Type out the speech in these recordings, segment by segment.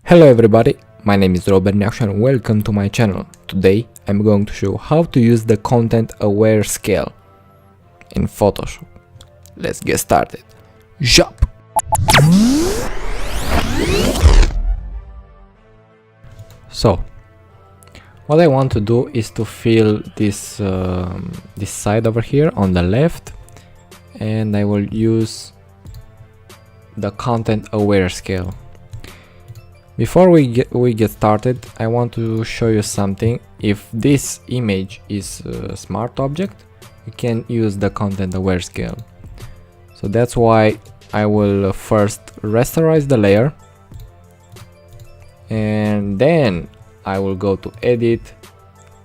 Hello everybody, my name is Neacsu and welcome to my channel. Today I'm going to show how to use the ContentAware Scale in Photoshop. Let's get started. Jump! So, what I want to do is to fill this this side over here on the left, and I will use the ContentAware Scale. Before we get started, I want to show you something. If this image is a smart object, you can use the ContentAware Scale. So that's why I will first rasterize the layer, and then I will go to Edit,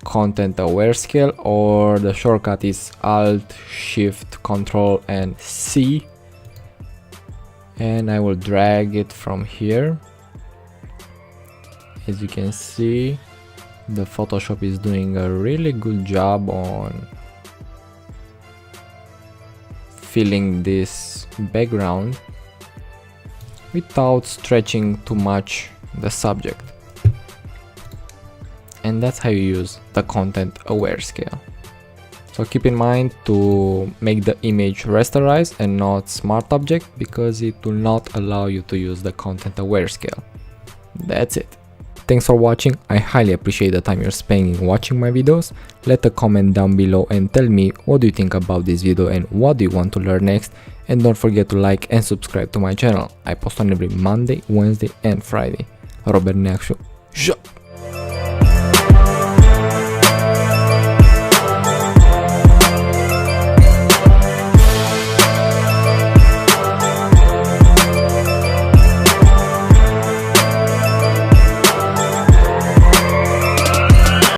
ContentAware Scale, or the shortcut is ALT SHIFT CTRL and C, and I will drag it from here. As you can see, the Photoshop is doing a really good job on filling this background without stretching too much the subject. And that's how you use the ContentAware Scale. So keep in mind to make the image rasterized and not smart object, because it will not allow you to use the ContentAware Scale. That's it. Thanks for watching. I highly appreciate the time you're spending watching my videos. Let a comment down below and tell me what do you think about this video and what do you want to learn next. And don't forget to like and subscribe to my channel. I post on every Monday, Wednesday and Friday. Neacsu.